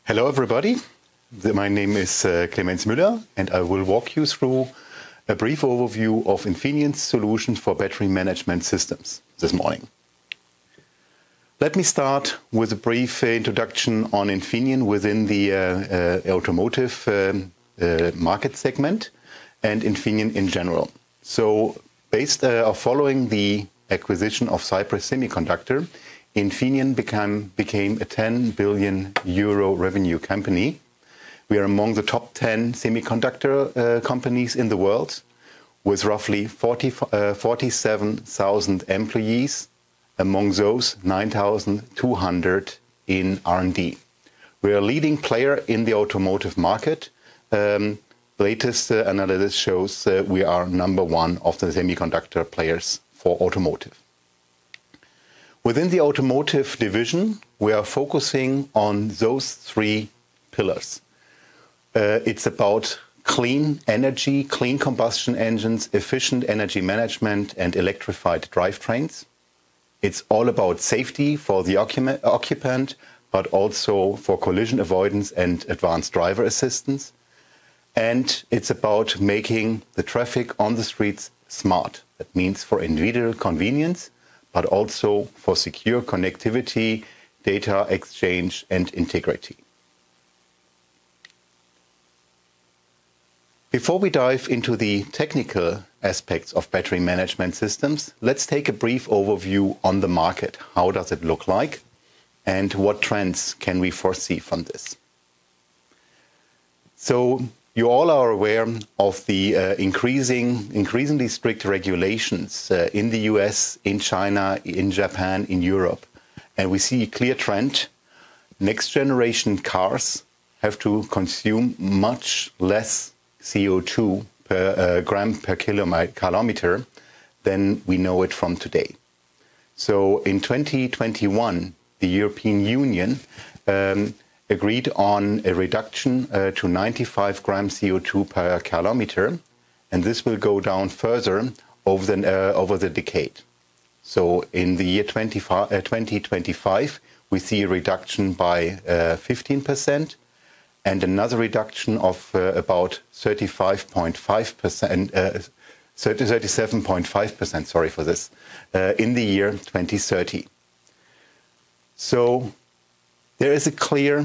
Hello everybody, my name is Clemens Müller and I will walk you through a brief overview of Infineon's solutions for battery management systems this morning. Let me start with a brief introduction on Infineon within the automotive market segment and Infineon in general. So following the acquisition of Cypress Semiconductor, Infineon became a 10 billion euro revenue company. We are among the top 10 semiconductor companies in the world, with roughly 47,000 employees, among those 9,200 in R&D. We are a leading player in the automotive market. Latest analysis shows we are #1 of the semiconductor players for automotive. Within the automotive division, we are focusing on those three pillars. It's about clean energy, clean combustion engines, efficient energy management, and electrified drivetrains. It's all about safety for the occupant, but also for collision avoidance and advanced driver assistance. And it's about making the traffic on the streets smart. That means for individual convenience, but also for secure connectivity, data exchange, and integrity. Before we dive into the technical aspects of battery management systems, let's take a brief overview on the market. How does it look like? And what trends can we foresee from this? So, you all are aware of the increasingly strict regulations in the US, in China, in Japan, in Europe. And we see a clear trend. Next generation cars have to consume much less CO2 per gram per kilometer than we know it from today. So in 2021, the European Union agreed on a reduction to 95 grams CO2 per kilometer, and this will go down further over the decade. So in the year 2025, we see a reduction by 15% and another reduction of about 37.5%, sorry for this, in the year 2030. So there is a clear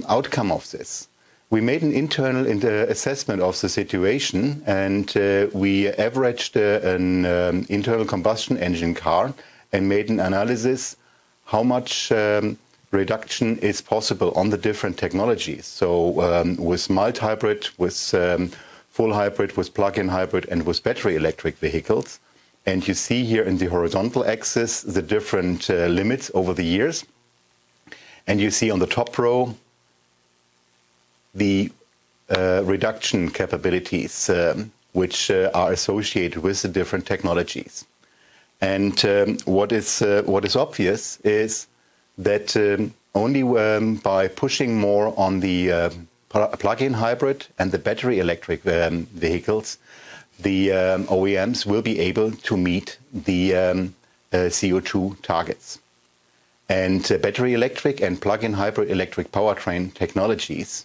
outcome of this. We made an internal assessment of the situation, and we averaged an internal combustion engine car and made an analysis how much reduction is possible on the different technologies. So with mild hybrid, with full hybrid, with plug-in hybrid, and with battery electric vehicles. And you see here in the horizontal axis the different limits over the years. And you see on the top row the reduction capabilities which are associated with the different technologies. And what is obvious is that only by pushing more on the plug-in hybrid and the battery electric vehicles, the OEMs will be able to meet the CO2 targets. And battery electric and plug-in hybrid electric powertrain technologies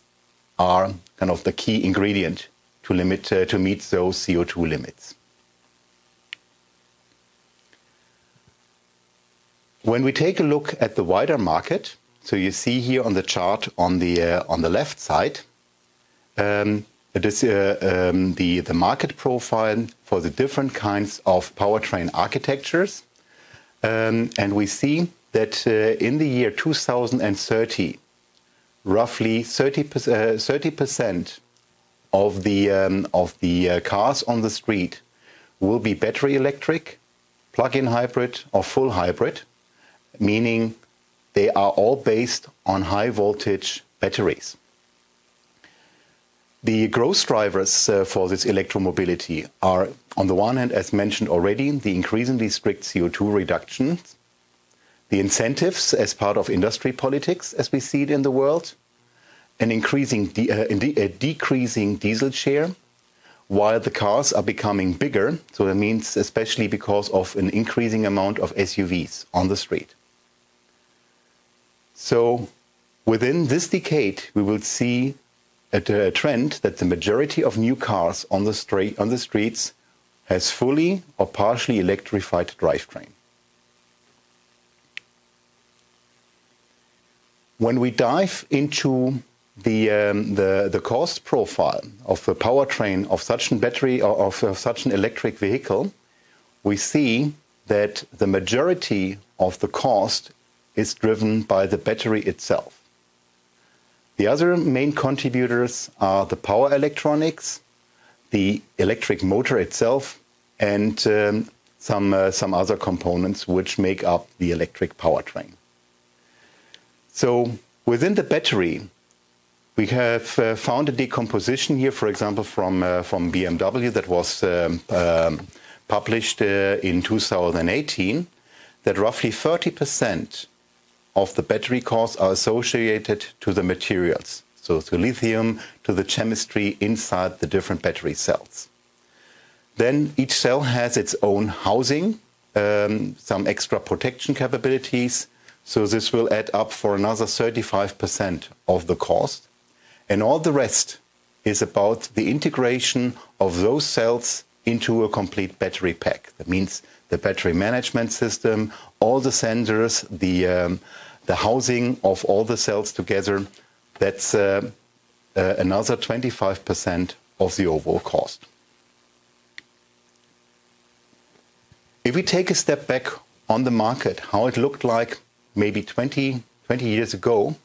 are kind of the key ingredient to meet those CO2 limits. When we take a look at the wider market, so you see here on the chart on the left side, it is the market profile for the different kinds of powertrain architectures, and we see that in the year 2030, roughly 30% of the cars on the street will be battery electric, plug-in hybrid, or full hybrid, meaning they are all based on high voltage batteries. The growth drivers for this electromobility are, on the one hand, as mentioned already, the increasingly strict CO2 reductions, the incentives as part of industry politics, as we see it in the world, a decreasing diesel share, while the cars are becoming bigger. So that means especially because of an increasing amount of SUVs on the street. So Within this decade, we will see a trend that the majority of new cars on the streets has fully or partially electrified drivetrain. When we dive into the cost profile of the powertrain of such a battery or of such an electric vehicle, we see that the majority of the cost is driven by the battery itself. The other main contributors are the power electronics, the electric motor itself, and some other components which make up the electric powertrain. So within the battery, we have found a decomposition here, for example, from BMW that was published in 2018, that roughly 30% of the battery costs are associated to the materials, so to lithium, to the chemistry inside the different battery cells. Then each cell has its own housing, some extra protection capabilities, so this will add up for another 35% of the cost. And all the rest is about the integration of those cells into a complete battery pack. That means the battery management system, all the sensors, the housing of all the cells together. That's another 25% of the overall cost. If we take a step back on the market, how it looked like maybe 20 years ago,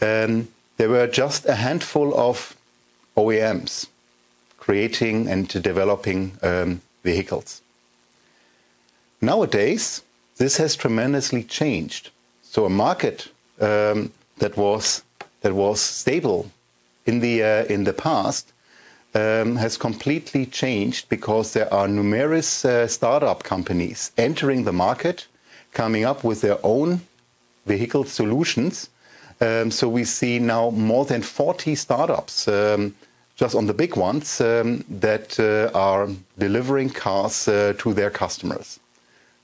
there were just a handful of OEMs creating and developing vehicles. Nowadays, this has tremendously changed. So a market that was stable in the past has completely changed because there are numerous startup companies entering the market, coming up with their own vehicle solutions. So we see now more than 40 startups, just on the big ones, that are delivering cars to their customers.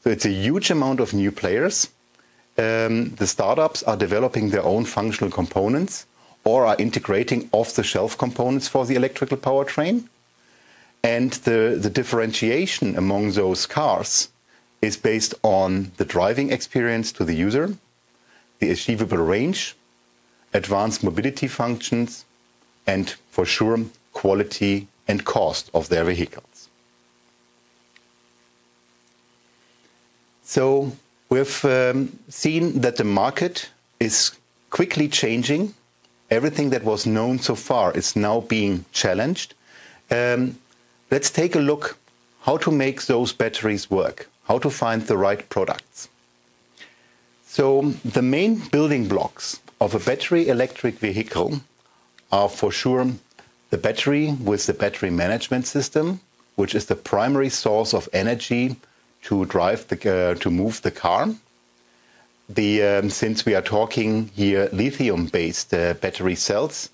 So it's a huge amount of new players. The startups are developing their own functional components or are integrating off-the-shelf components for the electrical powertrain. And the differentiation among those cars is based on the driving experience to the user, the achievable range, advanced mobility functions, and for sure, quality and cost of their vehicles. So we've seen that the market is quickly changing. Everything that was known so far is now being challenged. Let's take a look how to make those batteries work, how to find the right products. So the main building blocks of a battery electric vehicle are for sure the battery with the battery management system, which is the primary source of energy to drive to move the car. Since we are talking here lithium-based battery cells,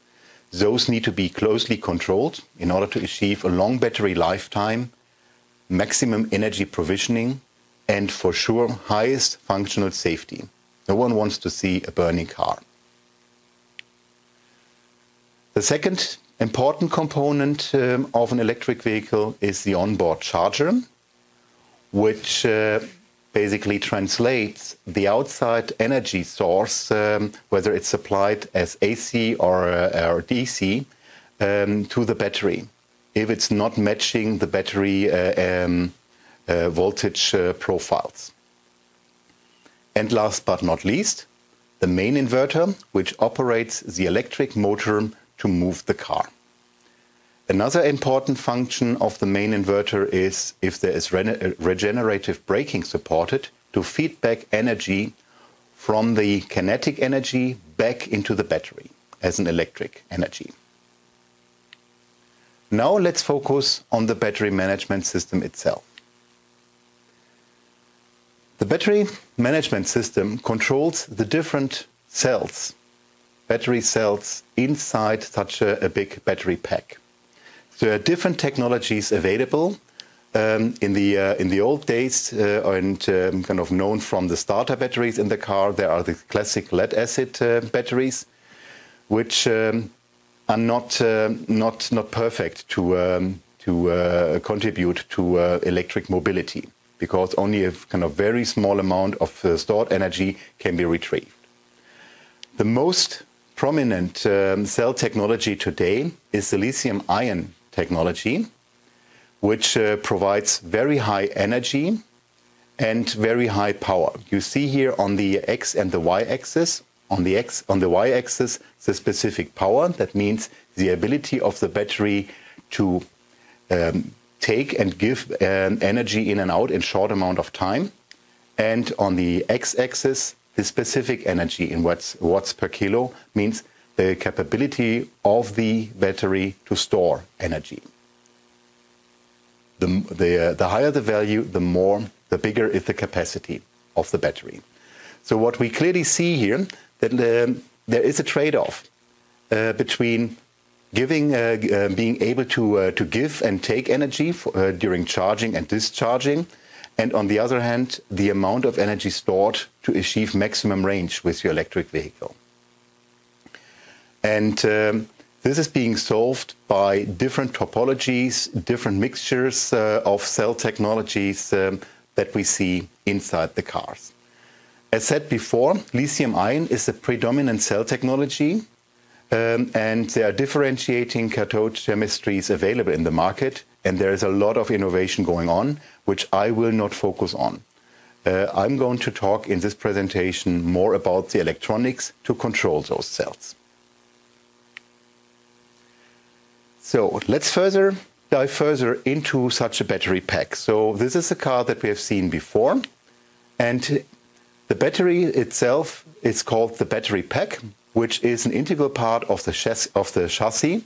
those need to be closely controlled in order to achieve a long battery lifetime, maximum energy provisioning, and for sure highest functional safety. No one wants to see a burning car. The second important component of an electric vehicle is the onboard charger, which basically translates the outside energy source, whether it's supplied as AC or DC, to the battery, if it's not matching the battery voltage profiles. And last but not least, the main inverter, which operates the electric motor to move the car. Another important function of the main inverter is if there is regenerative braking supported to feed back energy from the kinetic energy back into the battery as an electric energy. Now let's focus on the battery management system itself. The battery management system controls the different cells, battery cells inside such a big battery pack. There are different technologies available In the old days, and kind of known from the starter batteries in the car, there are the classic lead-acid batteries, which are not perfect to contribute to electric mobility, because only a kind of very small amount of stored energy can be retrieved. The most prominent cell technology today is the lithium-ion technology, which provides very high energy and very high power. You see here on the X and the Y axis. On the Y axis, the specific power. That means the ability of the battery to take and give energy in and out in short amount of time. And on the X axis, the specific energy in watts per kilo means the capability of the battery to store energy. The higher the value, the bigger is the capacity of the battery. So what we clearly see here, that there is a trade-off between being able to give and take energy during charging and discharging, and on the other hand, the amount of energy stored to achieve maximum range with your electric vehicle. And this is being solved by different topologies, different mixtures of cell technologies that we see inside the cars. As said before, lithium-ion is the predominant cell technology, and there are differentiating cathode chemistries available in the market, and there is a lot of innovation going on, which I will not focus on. I'm going to talk in this presentation more about the electronics to control those cells. So let's dive further into such a battery pack. So this is a car that we have seen before, and the battery itself is called the battery pack, which is an integral part of the chassis,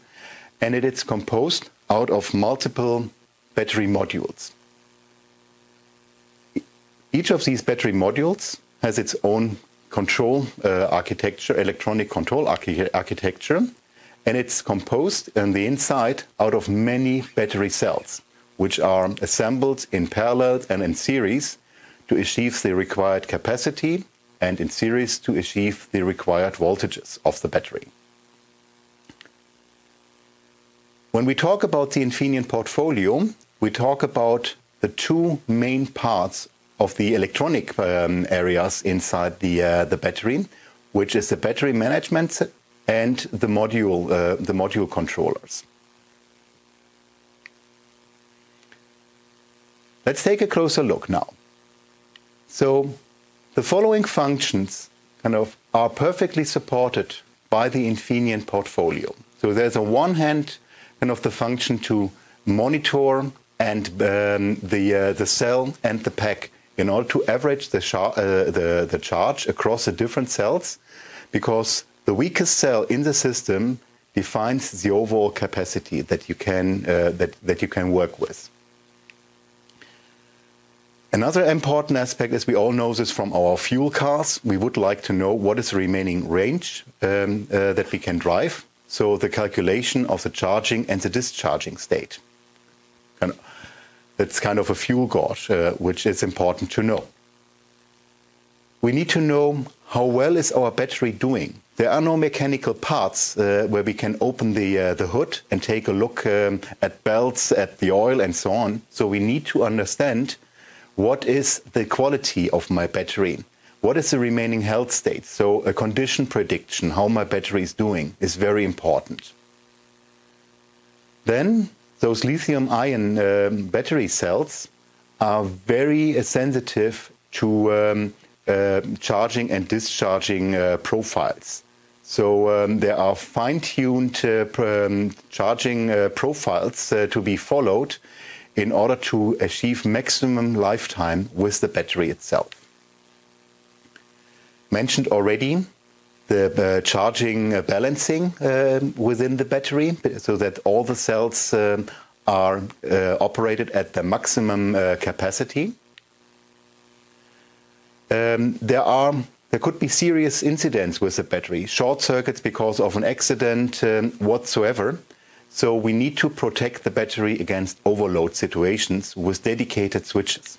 and it is composed out of multiple battery modules. Each of these battery modules has its own control architecture, electronic control architecture, and it's composed on the inside out of many battery cells, which are assembled in parallel and in series to achieve the required capacity, and in series to achieve the required voltages of the battery. When we talk about the Infineon Portfolio, we talk about the two main parts of the electronic areas inside the battery, which is the battery management and the module controllers. Let's take a closer look now. So the following functions are perfectly supported by the Infineon Portfolio. So there's on one hand the function to monitor and the cell and the pack in order to average the charge across the different cells, because the weakest cell in the system defines the overall capacity that you can work with. Another important aspect, as we all know this from our fuel cars, we would like to know what is the remaining range that we can drive. So the calculation of the charging and the discharging state. That's kind of a fuel gauge, which is important to know. We need to know how well is our battery doing. There are no mechanical parts where we can open the hood and take a look at belts, at the oil and so on. So we need to understand what is the quality of my battery. What is the remaining health state? So a condition prediction, how my battery is doing, is very important. Then those lithium-ion battery cells are very sensitive to charging and discharging profiles. So there are fine-tuned charging profiles to be followed in order to achieve maximum lifetime with the battery itself. Mentioned already the charging balancing within the battery, so that all the cells are operated at the maximum capacity. There could be serious incidents with the battery, short circuits because of an accident whatsoever, So we need to protect the battery against overload situations with dedicated switches.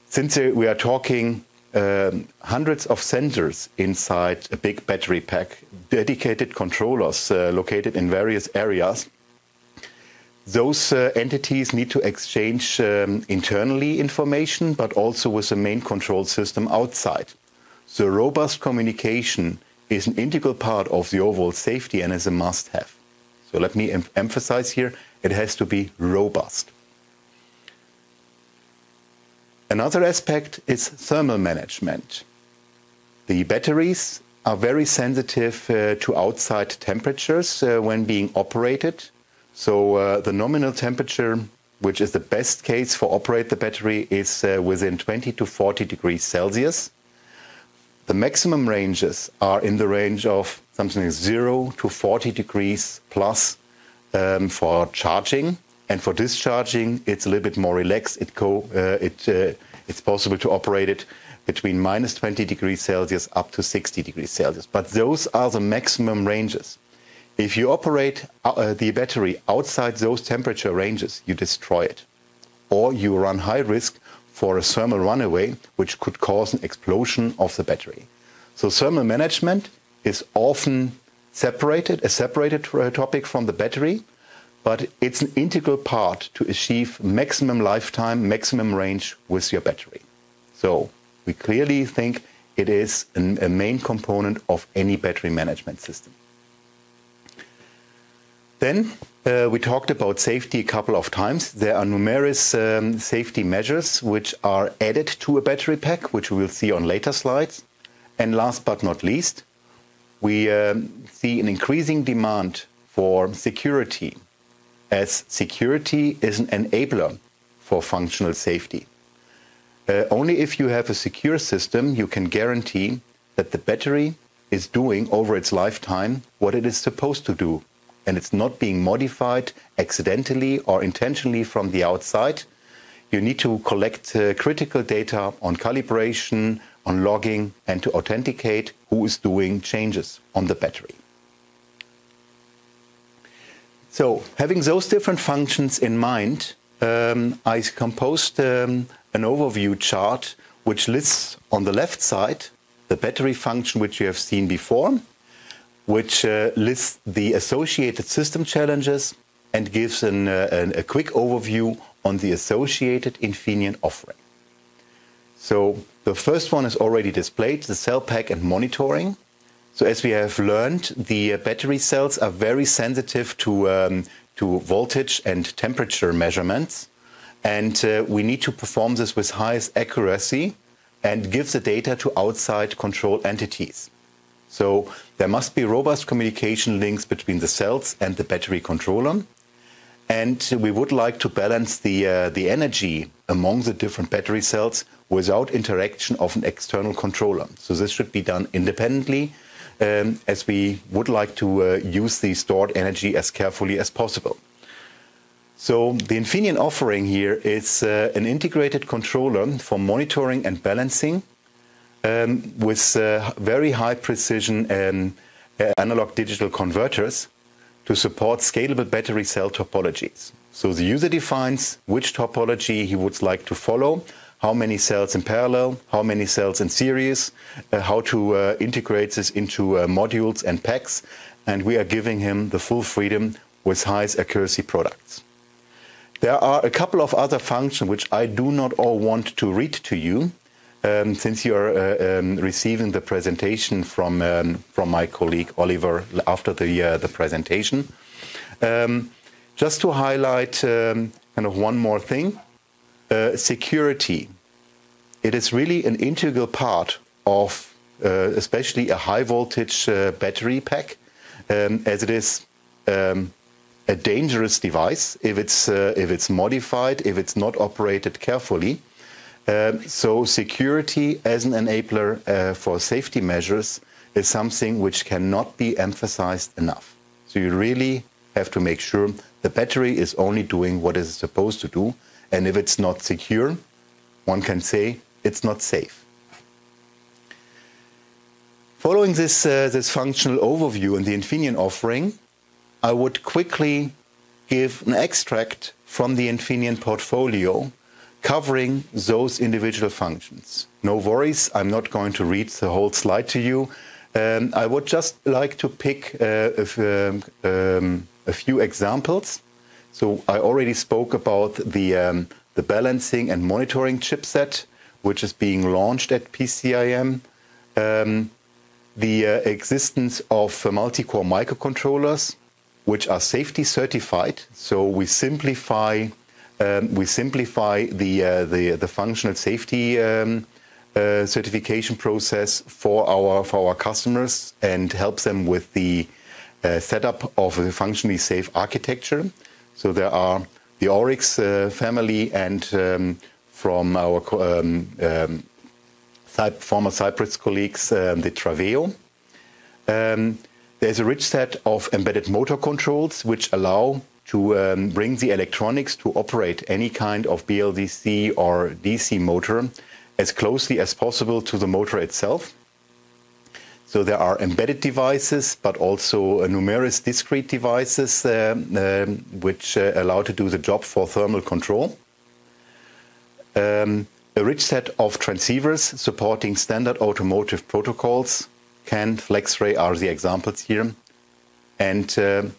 Since we are talking hundreds of sensors inside a big battery pack, dedicated controllers located in various areas, those entities need to exchange internally information, but also with the main control system outside. So robust communication is an integral part of the overall safety and is a must-have. So let me emphasize here, it has to be robust. Another aspect is thermal management. The batteries are very sensitive to outside temperatures when being operated. So the nominal temperature, which is the best case for operate the battery, is within 20 to 40 degrees Celsius. The maximum ranges are in the range of something like 0 to 40 degrees plus for charging. And for discharging, it's a little bit more relaxed. It's possible to operate it between minus 20 degrees Celsius up to 60 degrees Celsius. But those are the maximum ranges. If you operate the battery outside those temperature ranges, you destroy it. Or you run high risk for a thermal runaway, which could cause an explosion of the battery. So thermal management is often a separated topic from the battery, but it's an integral part to achieve maximum lifetime, maximum range with your battery. So we clearly think it is a main component of any battery management system. Then we talked about safety a couple of times. There are numerous safety measures which are added to a battery pack, which we will see on later slides. And last but not least, we see an increasing demand for security, as security is an enabler for functional safety. Only if you have a secure system, you can guarantee that the battery is doing over its lifetime what it is supposed to do. And it's not being modified accidentally or intentionally from the outside. You need to collect critical data on calibration, on logging, and to authenticate who is doing changes on the battery. So, having those different functions in mind, I composed an overview chart which lists on the left side the battery function which you have seen before, which lists the associated system challenges and gives a quick overview on the associated Infineon offering. So the first one is already displayed, the cell pack and monitoring. So as we have learned, the battery cells are very sensitive to voltage and temperature measurements. And we need to perform this with highest accuracy and give the data to outside control entities. So there must be robust communication links between the cells and the battery controller. And we would like to balance the energy among the different battery cells without interaction of an external controller. So this should be done independently, as we would like to use the stored energy as carefully as possible. So the Infineon offering here is an integrated controller for monitoring and balancing with very high precision analog digital converters to support scalable battery cell topologies. So the user defines which topology he would like to follow, how many cells in parallel, how many cells in series, how to integrate this into modules and packs, and we are giving him the full freedom with highest accuracy products. There are a couple of other functions which I do not all want to read to you, since you are receiving the presentation from my colleague Oliver after the presentation. Just to highlight kind of one more thing, security. It is really an integral part of especially a high voltage battery pack, as it is a dangerous device if it's modified, if it's not operated carefully. So security as an enabler for safety measures is something which cannot be emphasized enough. So you really have to make sure the battery is only doing what it is supposed to do, and if it's not secure, one can say it's not safe. Following this functional overview in the Infineon offering, I would quickly give an extract from the Infineon Portfolio covering those individual functions. No worries, I'm not going to read the whole slide to you. I would just like to pick a few examples. So I already spoke about the balancing and monitoring chipset, which is being launched at PCIM. The existence of multi-core microcontrollers, which are safety certified. So we simplify the functional safety certification process for our customers and helps them with the setup of a functionally safe architecture. So there are the Oryx family and from our former Cypress colleagues, the Traveo. There's a rich set of embedded motor controls which allow to bring the electronics to operate any kind of BLDC or DC motor as closely as possible to the motor itself. So there are embedded devices, but also numerous discrete devices which allow to do the job for thermal control. A rich set of transceivers supporting standard automotive protocols. CAN, FlexRay are the examples here. And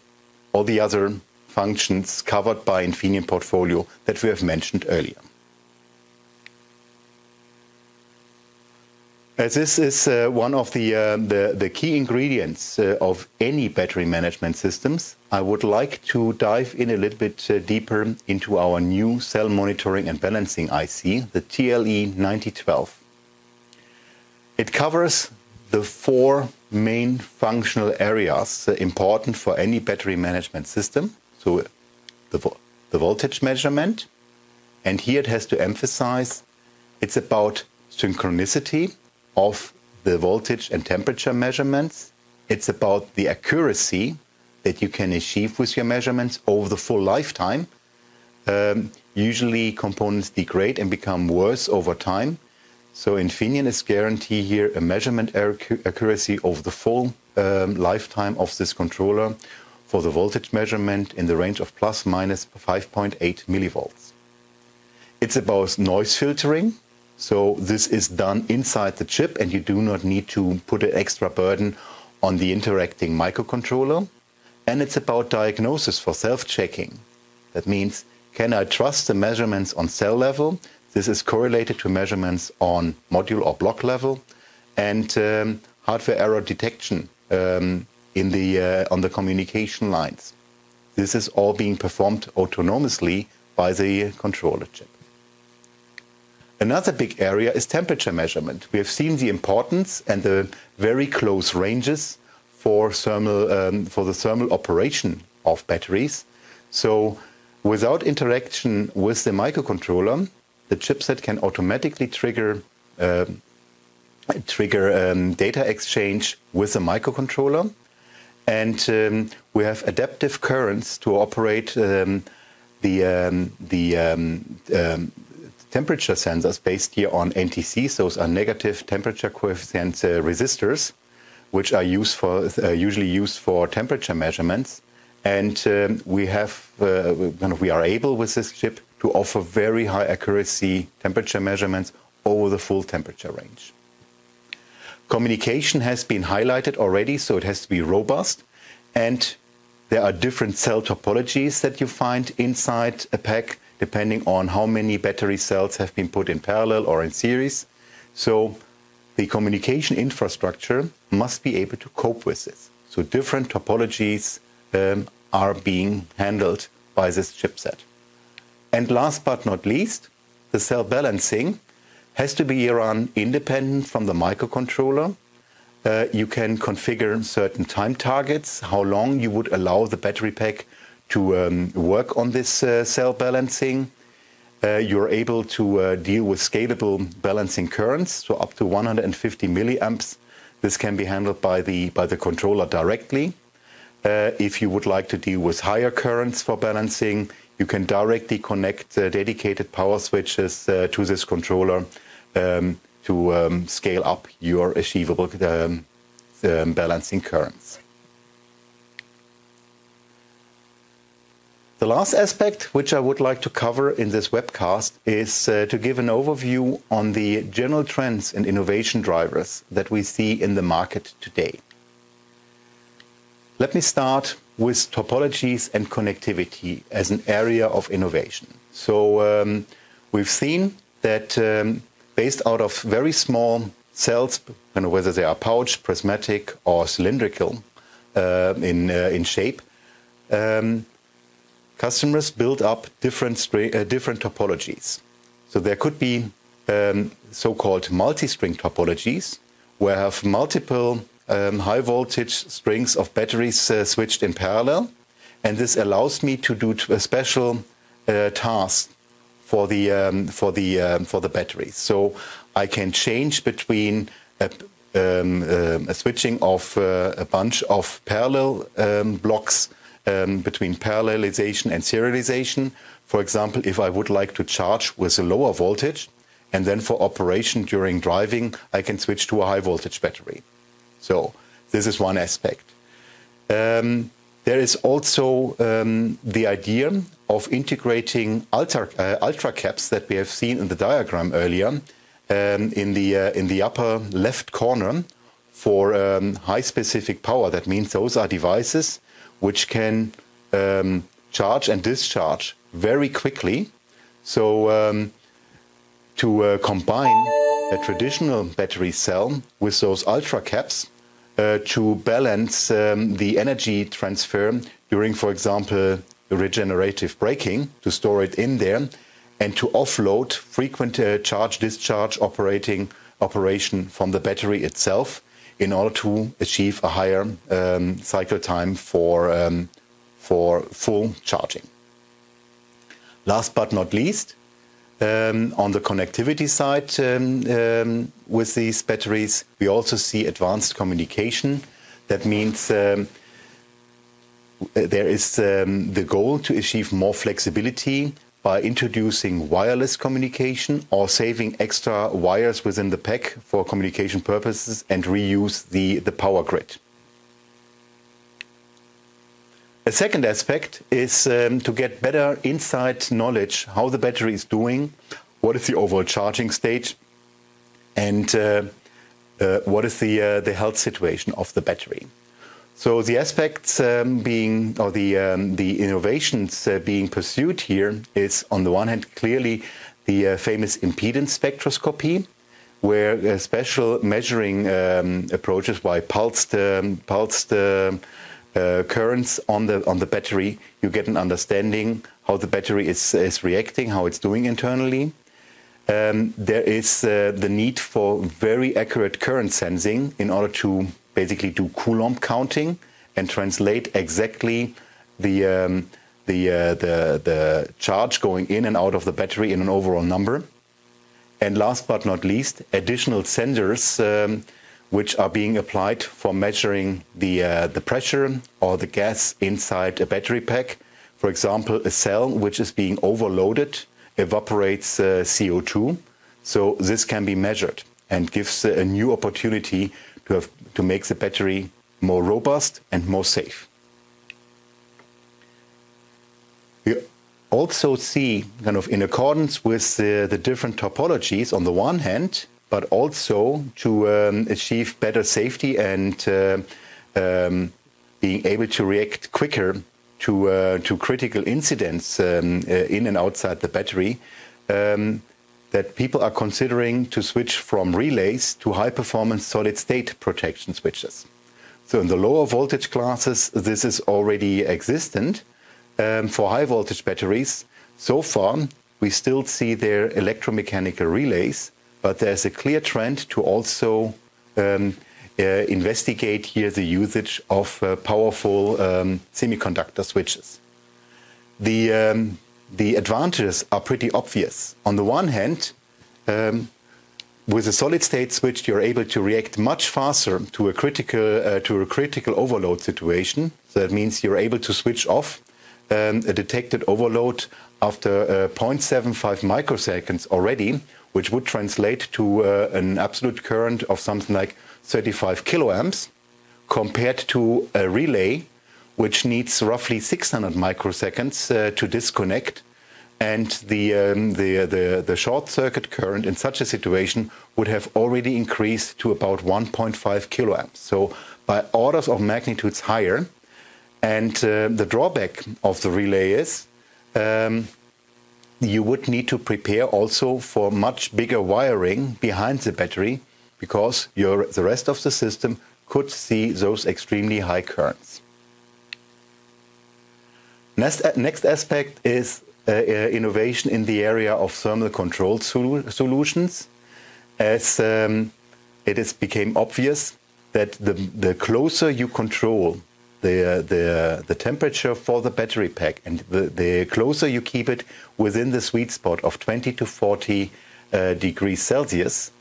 all the other functions covered by Infineon Portfolio that we have mentioned earlier. As this is one of the key ingredients of any battery management systems, I would like to dive in a little bit deeper into our new cell monitoring and balancing IC, the TLE9012. It covers the 4 main functional areas important for any battery management system. So the voltage measurement, and here it has to emphasize it's about synchronicity of the voltage and temperature measurements. It's about the accuracy that you can achieve with your measurements over the full lifetime. Usually components degrade and become worse over time. So Infineon is guaranteeing here a measurement accuracy over the full lifetime of this controller for the voltage measurement in the range of plus minus 5.8 millivolts. It's about noise filtering. So this is done inside the chip and you do not need to put an extra burden on the interacting microcontroller. And it's about diagnosis for self-checking. That means, can I trust the measurements on cell level? This is correlated to measurements on module or block level, and hardware error detection on the communication lines. This is all being performed autonomously by the controller chip. Another big area is temperature measurement. We have seen the importance and the very close ranges for the thermal operation of batteries. So without interaction with the microcontroller, the chipset can automatically trigger data exchange with the microcontroller. And we have adaptive currents to operate temperature sensors based here on NTC. Those are negative temperature coefficient resistors, which are usually used for temperature measurements. And we are able with this chip to offer very high accuracy temperature measurements over the full temperature range. Communication has been highlighted already, so it has to be robust. And there are different cell topologies that you find inside a pack, depending on how many battery cells have been put in parallel or in series. So the communication infrastructure must be able to cope with this. So different topologies are being handled by this chipset. And last but not least, the cell balancing has to be run independent from the microcontroller. You can configure certain time targets, how long you would allow the battery pack to work on this cell balancing. You're able to deal with scalable balancing currents, so up to 150 milliamps. This can be handled by the controller directly. If you would like to deal with higher currents for balancing, you can directly connect dedicated power switches to this controller to scale up your achievable balancing currents. The last aspect which I would like to cover in this webcast is to give an overview on the general trends and innovation drivers that we see in the market today. Let me start with topologies and connectivity as an area of innovation. So we've seen that based out of very small cells, whether they are pouch, prismatic or cylindrical in shape, customers build up different topologies. So there could be so-called multi-string topologies, where I have multiple high voltage strings of batteries switched in parallel, and this allows me to do a special task for the batteries. So I can change between a switching of a bunch of parallel blocks between parallelization and serialization. For example, if I would like to charge with a lower voltage, and then for operation during driving, I can switch to a high voltage battery. So this is one aspect. There is also the idea of integrating ultra caps that we have seen in the diagram earlier in the upper left corner for high specific power. That means those are devices which can charge and discharge very quickly. So to combine a traditional battery cell with those ultra caps to balance the energy transfer during, for example, regenerative braking, to store it in there, and to offload frequent charge-discharge operation from the battery itself in order to achieve a higher cycle time for full charging. Last but not least, on the connectivity side with these batteries, we also see advanced communication. That means there is the goal to achieve more flexibility by introducing wireless communication or saving extra wires within the pack for communication purposes and reuse the power grid. A second aspect is to get better inside knowledge how the battery is doing, what is the overall charging state, and what is the health situation of the battery. So the aspects being, or the innovations being pursued here is, on the one hand, clearly the famous impedance spectroscopy, where special measuring approaches by pulsed currents on the battery, you get an understanding how the battery is reacting, how it's doing internally. There is the need for very accurate current sensing in order to basically do Coulomb counting and translate exactly the charge going in and out of the battery in an overall number. And last but not least, additional sensors which are being applied for measuring the pressure or the gas inside a battery pack. For example, a cell which is being overloaded evaporates CO2. So this can be measured and gives a new opportunity to make the battery more robust and more safe. We also see, kind of in accordance with the different topologies on the one hand, but also to achieve better safety and being able to react quicker to critical incidents in and outside the battery, that people are considering to switch from relays to high-performance solid-state protection switches. So in the lower voltage classes, this is already existent. For high-voltage batteries, so far, we still see their electromechanical relays, but there's a clear trend to also investigate here the usage of powerful semiconductor switches. The advantages are pretty obvious. On the one hand, with a solid-state switch, you're able to react much faster to a critical overload situation. So that means you're able to switch off a detected overload after 0.75 microseconds already, which would translate to an absolute current of something like 35 kiloamps, compared to a relay, which needs roughly 600 microseconds to disconnect. And the short circuit current in such a situation would have already increased to about 1.5 kiloamps. So by orders of magnitudes higher. And the drawback of the relay is you would need to prepare also for much bigger wiring behind the battery, because the rest of the system could see those extremely high currents. Next aspect is innovation in the area of thermal control solutions, as it has become obvious that the closer you control the temperature for the battery pack, and the closer you keep it within the sweet spot of 20 to 40 degrees Celsius,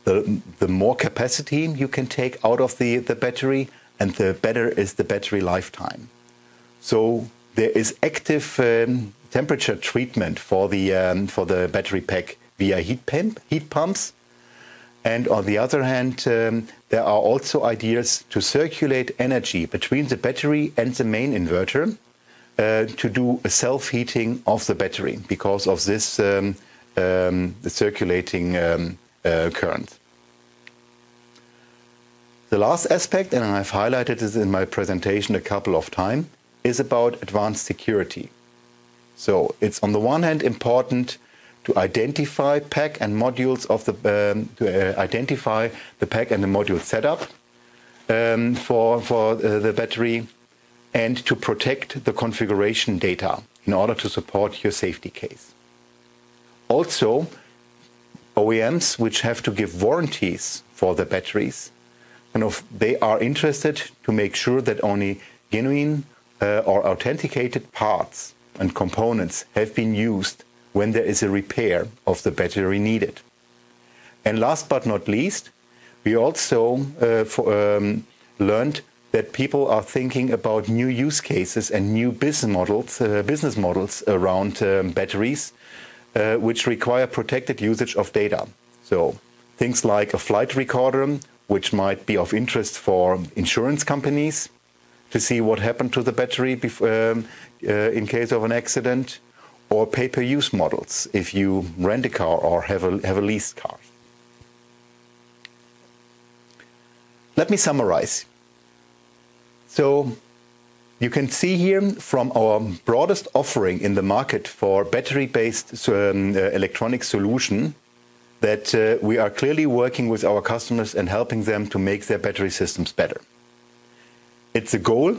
the more capacity you can take out of the battery, and the better is the battery lifetime. So there is active temperature treatment for the battery pack via heat pumps. And on the other hand, there are also ideas to circulate energy between the battery and the main inverter to do a self-heating of the battery because of this circulating current. The last aspect, and I've highlighted this in my presentation a couple of times, is about advanced security. So it's on the one hand important to identify pack and modules of identify the pack and the module setup for the battery, and to protect the configuration data in order to support your safety case. Also, OEMs which have to give warranties for the batteries, they are interested to make sure that only genuine or authenticated parts and components have been used when there is a repair of the battery needed. And last but not least, we also learned that people are thinking about new use cases and new business models around batteries, which require protected usage of data. So things like a flight recorder, which might be of interest for insurance companies to see what happened to the battery in case of an accident, or pay-per-use models if you rent a car or have a leased car. Let me summarize. So you can see here from our broadest offering in the market for battery-based electronic solution that we are clearly working with our customers and helping them to make their battery systems better. It's a goal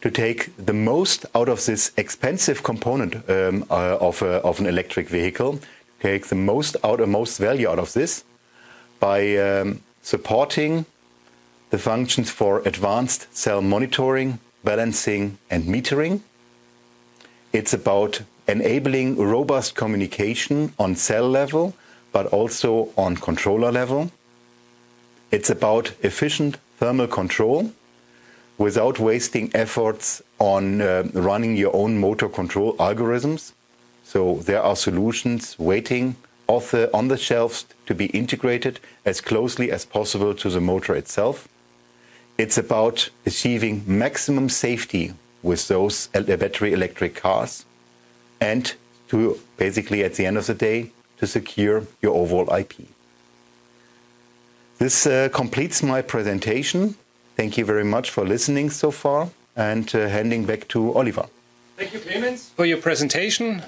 to take the most out of this expensive component of an electric vehicle, take the most value out of this by supporting the functions for advanced cell monitoring, balancing, and metering. It's about enabling robust communication on cell level, but also on controller level. It's about efficient thermal control without wasting efforts on running your own motor control algorithms. So there are solutions waiting on the shelves to be integrated as closely as possible to the motor itself. It's about achieving maximum safety with those battery electric cars, and to basically, at the end of the day, to secure your overall IP. This completes my presentation. Thank you very much for listening so far, and handing back to Oliver. Thank you, Clemens, for your presentation.